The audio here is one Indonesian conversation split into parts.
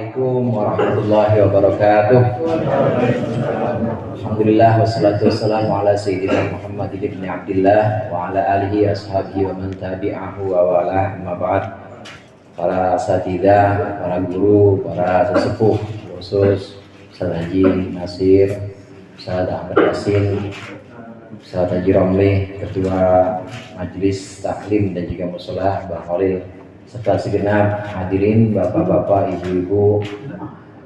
Assalamualaikum warahmatullahi wabarakatuh. Alhamdulillah wassalatu wassalamu ala sayyidina Muhammad ibn Abdillah wa ala alihi ashabihi wa man tabi'ahu wa wala amma ba'd. Para asatidzah, para guru, para sesepuh, khusus Ustaz Haji Nasir, Ustaz Ahmad Yasin, Ustaz Haji Romli, Ketua Majelis Taklim dan juga Musolah Mbah Khalil, serta segenap hadirin bapak-bapak, ibu-ibu,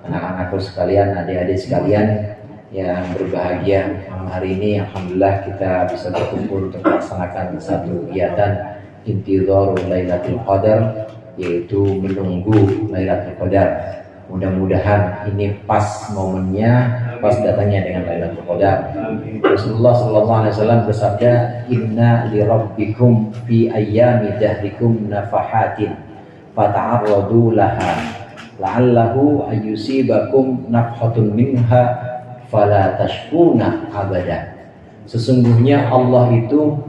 anak-anakku sekalian, adik-adik sekalian yang berbahagia. Hari ini alhamdulillah kita bisa berkumpul untuk melaksanakan satu kegiatan Intidharul Lailatul Qadar, yaitu menunggu Lailatul Qadar. Mudah-mudahan ini pas momennya, pas datangnya dengan Lailatul Qadar. Rasulullah SAW bersabda, "Inna li rabbikum fi ayyami dahrikum nafahatin fata'arradu laha la'allahu ayyusibakum nafhatun minha fala tashkuna abada." Sesungguhnya Allah itu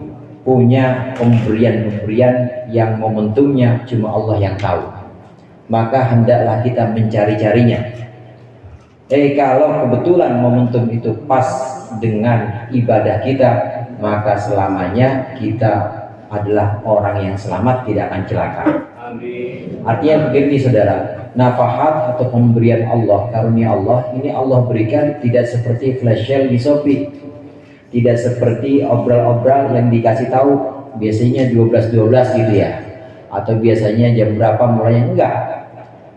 punya pemberian-pemberian yang momentumnya cuma Allah yang tahu. Maka hendaklah kita mencari-carinya. Kalau kebetulan momentum itu pas dengan ibadah kita, maka selamanya kita adalah orang yang selamat, tidak akan celaka. Amin. Artinya begini saudara, nafahat atau pemberian Allah, karunia Allah, ini Allah berikan tidak seperti flash sale di Shopee, tidak seperti obral-obral yang dikasih tahu biasanya 12.12 gitu ya, atau biasanya jam berapa mulainya. Enggak,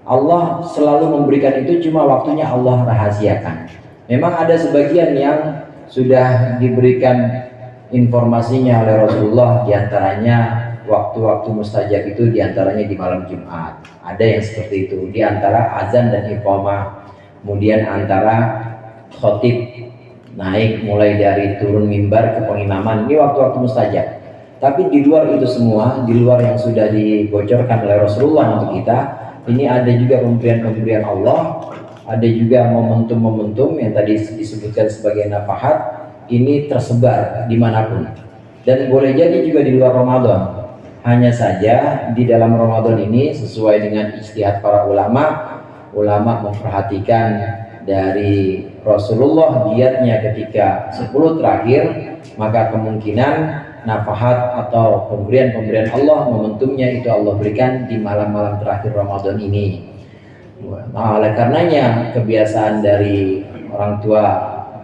Allah selalu memberikan itu, cuma waktunya Allah rahasiakan. Memang ada sebagian yang sudah diberikan informasinya oleh Rasulullah, diantaranya waktu-waktu mustajab itu diantaranya di malam Jumat. Ada yang seperti itu, diantara azan dan iqamah, kemudian antara khotib naik mulai dari turun mimbar ke pengimaman, ini waktu-waktu mustajab. Tapi di luar itu semua, di luar yang sudah dibocorkan oleh Rasulullah untuk kita, ini ada juga pemberian-pemberian Allah, ada juga momentum-momentum yang tadi disebutkan sebagai nafahat, ini tersebar dimanapun. Dan boleh jadi juga di luar Ramadan. Hanya saja di dalam Ramadan ini sesuai dengan ijtihad para ulama memperhatikan dari Rasulullah diatnya ketika 10 terakhir, maka kemungkinan nafahat atau pemberian-pemberian Allah momentumnya itu Allah berikan di malam-malam terakhir Ramadan ini. Nah, oleh karenanya kebiasaan dari orang tua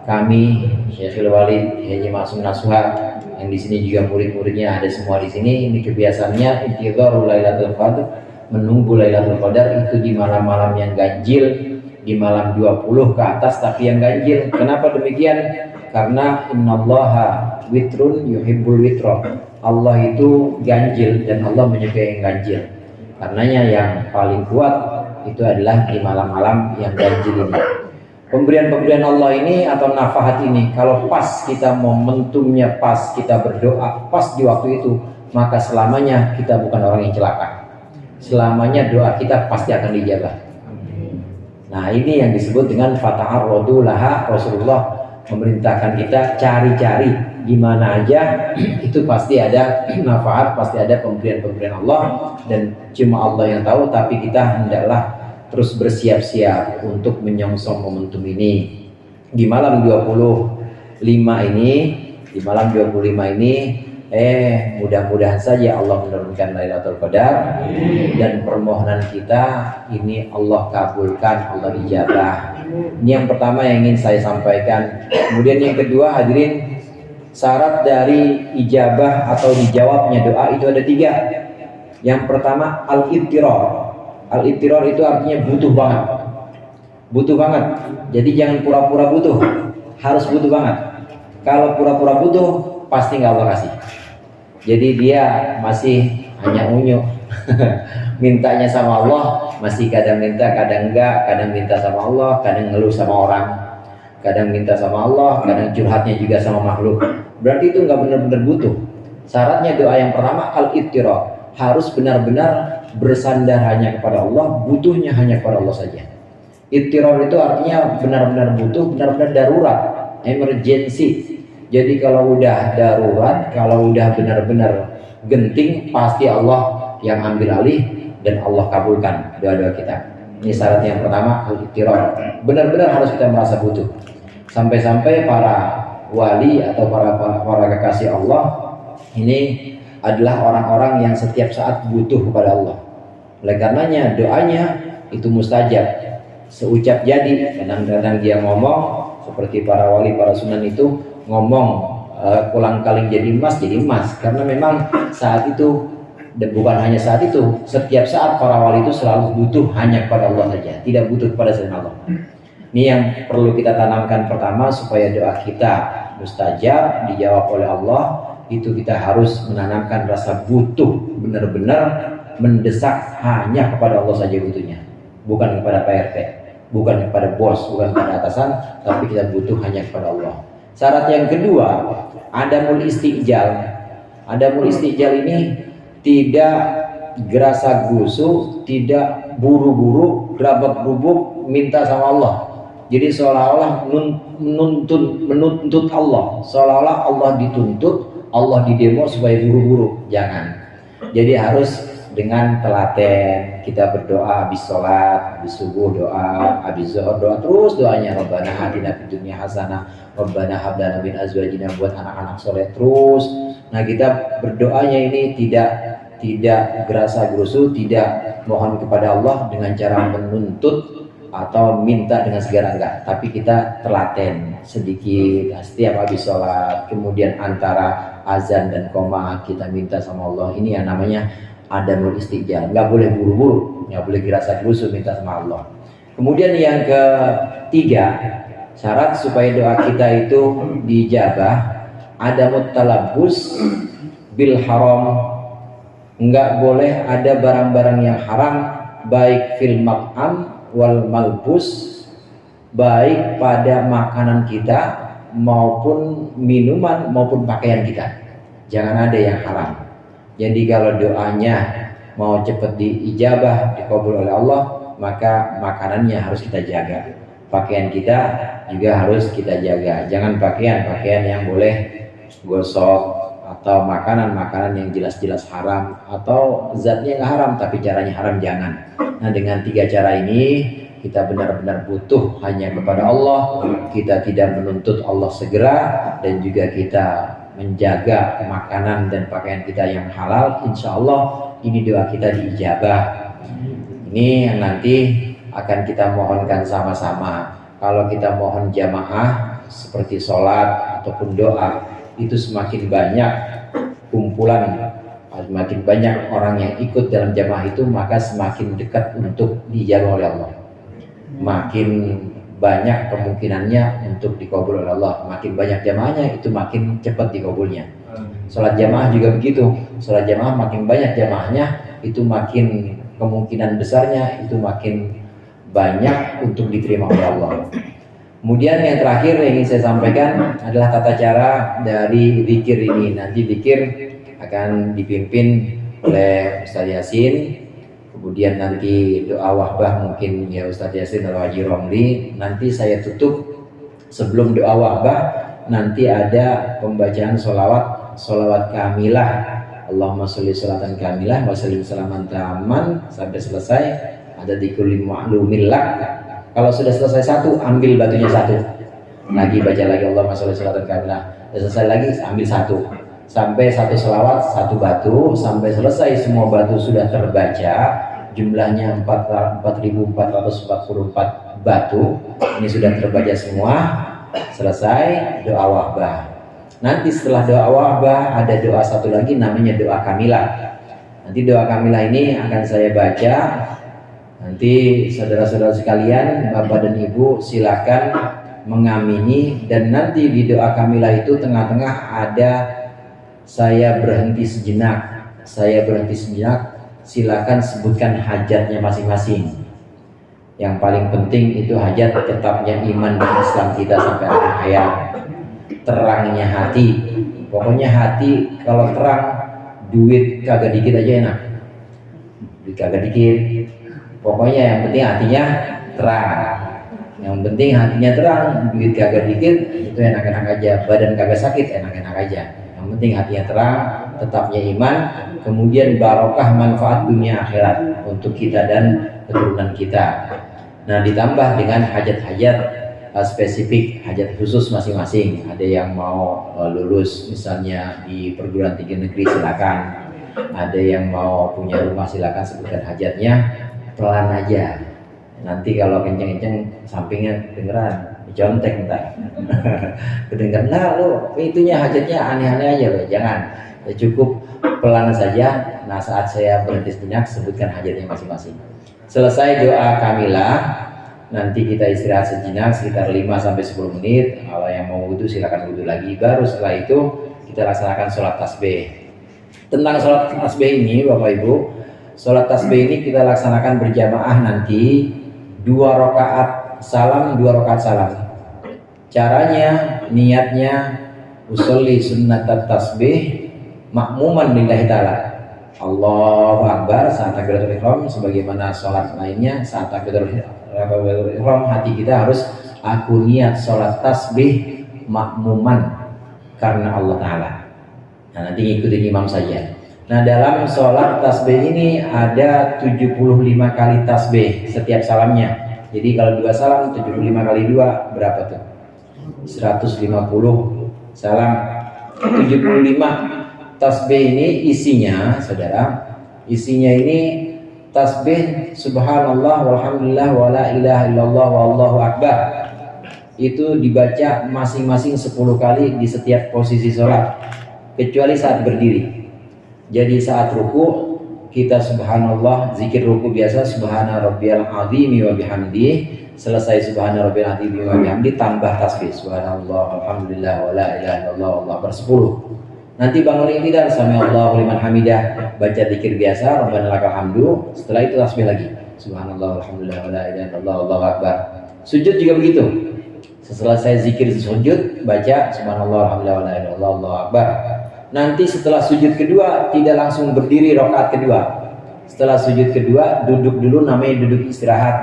kami, Syekhul Walid Haji Ma'sum Nasuha, yang di sini juga murid-muridnya ada semua di sini, ini kebiasaannya Intidharul Lailatul Qadar, menunggu Lailatul Qadar itu di malam-malam yang ganjil, di malam 20 ke atas tapi yang ganjil. Kenapa demikian? Karena innallaha witrun yuhibbul witro. Allah itu ganjil dan Allah menyukai yang ganjil. Karenanya yang paling kuat itu adalah di malam-malam yang ganjil ini. Pemberian-pemberian Allah ini atau nafahat ini, kalau pas kita momentumnya, pas kita berdoa pas di waktu itu, maka selamanya kita bukan orang yang celaka. Selamanya doa kita pasti akan dijabah. Nah, ini yang disebut dengan fata'arradu laha. Rasulullah memerintahkan kita cari-cari di mana aja itu pasti ada nafaat, pasti ada pemberian-pemberian Allah, dan cuma Allah yang tahu. Tapi kita hendaklah terus bersiap-siap untuk menyongsong momentum ini. Di malam 25 ini mudah-mudahan saja Allah menurunkan Lailatul Qadar, dan permohonan kita ini Allah kabulkan, Allah ijabah. Ini yang pertama yang ingin saya sampaikan. Kemudian yang kedua, hadirin, syarat dari ijabah atau dijawabnya doa itu ada 3. Yang pertama al-ittirar. Al-ittirar itu artinya butuh banget. Butuh banget. Jadi jangan pura-pura butuh, harus butuh banget. Kalau pura-pura butuh pasti nggak Allah kasih. Jadi dia masih hanya unyu mintanya sama Allah, masih kadang minta, kadang enggak, kadang minta sama Allah, kadang ngeluh sama orang, kadang minta sama Allah, kadang curhatnya juga sama makhluk. Berarti itu nggak benar-benar butuh. Syaratnya doa yang pertama al-ittirar, harus benar-benar bersandar hanya kepada Allah, butuhnya hanya kepada Allah saja. Ittirar itu artinya benar-benar butuh, benar-benar darurat, emergency. Jadi kalau udah darurat, kalau udah benar-benar genting, pasti Allah yang ambil alih dan Allah kabulkan doa-doa kita. Ini syarat yang pertama, al-ittirar. Benar-benar harus kita merasa butuh. Sampai-sampai para wali atau para kekasih Allah ini adalah orang-orang yang setiap saat butuh kepada Allah. Oleh karenanya doanya itu mustajab, seucap jadi. Kadang-kadang dia ngomong seperti para wali, para sunan itu ngomong kolang kaling jadi emas, karena memang saat itu, dan bukan hanya saat itu, setiap saat para wali itu selalu butuh hanya kepada Allah saja, tidak butuh kepada selain Allah. Ini yang perlu kita tanamkan pertama, supaya doa kita mustajab, dijawab oleh Allah. Itu kita harus menanamkan rasa butuh, benar-benar mendesak hanya kepada Allah saja butuhnya, bukan kepada PRT, bukan kepada bos, bukan kepada atasan, tapi kita butuh hanya kepada Allah. Syarat yang kedua, adamul istijal. Adamul istijal ini tidak gerasa gusu, tidak buru-buru, gerabak-gerubuk minta sama Allah. Jadi seolah-olah menuntut Allah, seolah-olah Allah dituntut, Allah didemo supaya buru-buru. Jangan. Jadi harus dengan telaten. Kita berdoa habis sholat, habis subuh doa, habis zuhur doa, terus doanya Rabbana atina fid dunya hasanah, Rabbana hab lana min azwajina, buat anak-anak soleh terus. Nah, kita berdoanya ini tidak gerasa gerusu, tidak mohon kepada Allah dengan cara menuntut atau minta dengan segala, enggak, tapi kita telaten sedikit setiap habis sholat, kemudian antara azan dan qomah kita minta sama Allah. Ini yang namanya adamul istijal. Nggak boleh buru-buru, nggak boleh gerasa gerusu minta sama Allah. Kemudian yang ketiga, syarat supaya doa kita itu dijabah, adamut talabbus bil haram. Nggak boleh ada barang-barang yang haram, baik fil mat'am wal malbus, baik pada makanan kita maupun minuman maupun pakaian kita. Jangan ada yang haram. Jadi kalau doanya mau cepat diijabah, dikabul oleh Allah, maka makanannya harus kita jaga, pakaian kita juga harus kita jaga. Jangan pakaian yang boleh gosok, atau makanan yang jelas-jelas haram, atau zatnya nggak haram tapi caranya haram, jangan. Nah, dengan tiga cara ini kita benar-benar butuh hanya kepada Allah, kita tidak menuntut Allah segera, dan juga kita menjaga makanan dan pakaian kita yang halal. Insya Allah ini doa kita diijabah. Ini yang nanti akan kita mohonkan sama-sama. Kalau kita mohon jamaah seperti sholat ataupun doa, itu semakin banyak kumpulan, semakin banyak orang yang ikut dalam jamaah itu, maka semakin dekat untuk dijabah oleh Allah. Makin banyak kemungkinannya untuk dikabul oleh Allah. Makin banyak jamaahnya, itu makin cepat dikabulnya. Sholat jamaah juga begitu. Sholat jamaah makin banyak jamaahnya, itu makin kemungkinan besarnya itu makin banyak untuk diterima oleh Allah. Kemudian yang terakhir yang ingin saya sampaikan adalah tata cara dari zikir ini. Nanti zikir akan dipimpin oleh Ustaz Yasin. Kemudian nanti doa wahbah mungkin ya Ustaz Yasin atau Haji Romli. Nanti saya tutup sebelum doa wahbah, nanti ada pembacaan sholawat kamilah. Allahumma sholli sholatan kamilah wa sallim salaman taman sampai selesai. Ada dzikri ma'lumin lak. Kalau sudah selesai satu, ambil batunya satu. Lagi baca lagi Allahumma sholli sholatan kamilah. Selesai lagi, ambil satu. Sampai satu selawat, satu batu. Sampai selesai semua batu sudah terbaca. Jumlahnya 4.444 batu. Ini sudah terbaca semua. Selesai doa wahbah. Nanti setelah doa wahbah ada doa satu lagi namanya doa kamilah. Nanti doa kamilah ini akan saya baca. Nanti saudara-saudara sekalian, Bapak dan Ibu silakan mengamini. Dan nanti di doa kamilah itu tengah-tengah ada saya berhenti sejenak. Saya berhenti sejenak. Silakan sebutkan hajatnya masing-masing. Yang paling penting itu hajat tetapnya iman dan Islam kita sampai akhir hayat. Terangnya hati. Pokoknya hati kalau terang, duit kagak dikit aja enak. Duit kagak dikit. Pokoknya yang penting hatinya terang. Yang penting hatinya terang, duit kagak dikit, itu enak-enak aja. Badan kagak sakit, enak-enak aja. Yang penting hatinya terang, tetapnya iman. Kemudian barokah manfaat dunia akhirat untuk kita dan keturunan kita. Nah, ditambah dengan hajat-hajat spesifik, hajat khusus masing-masing. Ada yang mau lulus misalnya di perguruan tinggi negeri, silakan. Ada yang mau punya rumah, silakan sebutkan hajatnya. Pelan aja. Nanti kalau kenceng-kenceng sampingnya kedengeran, dicontek entar. Kedengeran, nah lo itunya hajatnya aneh-aneh aja loh. Jangan, ya, cukup pelan saja. Nah, saat saya berhenti sejenak, sebutkan hajatnya masing-masing. Selesai doa kamilah, nanti kita istirahat sejenak sekitar 5-10 menit. Kalau yang mau wudhu silakan wudhu lagi. Baru setelah itu kita laksanakan sholat tasbih. Tentang sholat tasbih ini Bapak Ibu, sholat tasbih ini kita laksanakan berjamaah nanti 2 rakaat salam, 2 rakaat salam. Caranya, niatnya usolli sunnatat tasbih makmuman lillahi ta'ala. Allahu Akbar saat takbiratul ihram, sebagaimana sholat lainnya. Saat takbiratul ihram hati kita harus aku niat sholat tasbih makmuman karena Allah Ta'ala. Nah, nanti ngikutin imam saja. Nah, dalam sholat tasbih ini ada 75 kali tasbih setiap salamnya. Jadi kalau 2 salam 75 kali 2 berapa tuh? 150 salam. 75 tasbih ini isinya, saudara, isinya ini tasbih subhanallah walhamdulillah wala ilaha illallah wallahu akbar. Itu dibaca masing-masing 10 kali di setiap posisi sholat, kecuali saat berdiri. Jadi saat ruku kita subhanallah, zikir ruku biasa subhana rabbiyal azimi wa bihamdi. Selesai subhana rabbiyal azimi wa bihamdi tambah tasbih subhanallah alhamdulillah wala ilaha illallah wallahu akbar 10. Nanti bangun i'tidal sami Allahu liman hamidah, baca zikir biasa rabbana lakal hamdu. Setelah itu tasbih lagi subhanallah alhamdulillah wala ilaha illallah wallahu akbar. Sujud juga begitu. Setelah saya zikir sujud, baca subhanallah alhamdulillah wala ilaha illallah wallahu akbar. Nanti setelah sujud kedua tidak langsung berdiri rakaat kedua. Setelah sujud kedua duduk dulu, namanya duduk istirahat,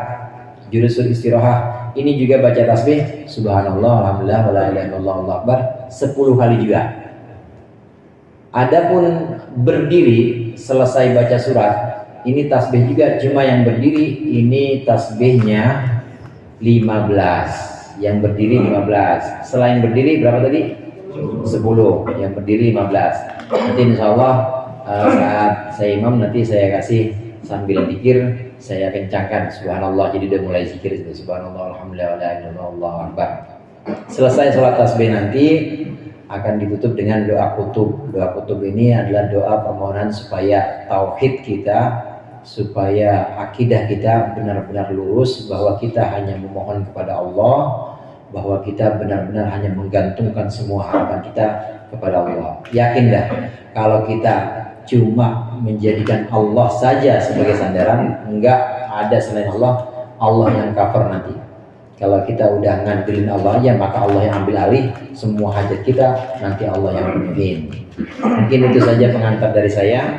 julusul istirahah. Ini juga baca tasbih subhanallah alhamdulillah wala ilaha illallah wallahu akbar 10 kali juga. Adapun berdiri selesai baca surat, ini tasbih juga, cuma yang berdiri ini tasbihnya 15. Yang berdiri 15. Selain berdiri berapa tadi? 10. Yang berdiri 15. Nanti insya Allah saat saya imam nanti saya kasih sambil zikir, saya kencangkan subhanallah, jadi udah mulai zikir itu subhanallah alhamdulillah wala ilaha illallah wallahu akbar. Selesai sholat tasbih nanti akan ditutup dengan doa kutub. Doa kutub ini adalah doa permohonan supaya tauhid kita, supaya akidah kita benar-benar lurus, bahwa kita hanya memohon kepada Allah, bahwa kita benar-benar hanya menggantungkan semua harapan kita kepada Allah. Yakin dah, kalau kita cuma menjadikan Allah saja sebagai sandaran, enggak ada selain Allah, Allah yang cover nanti. Kalau kita udah ngandelin Allah aja, maka Allah yang ambil alih semua hajat kita, nanti Allah yang penuhin. Mungkin itu saja pengantar dari saya.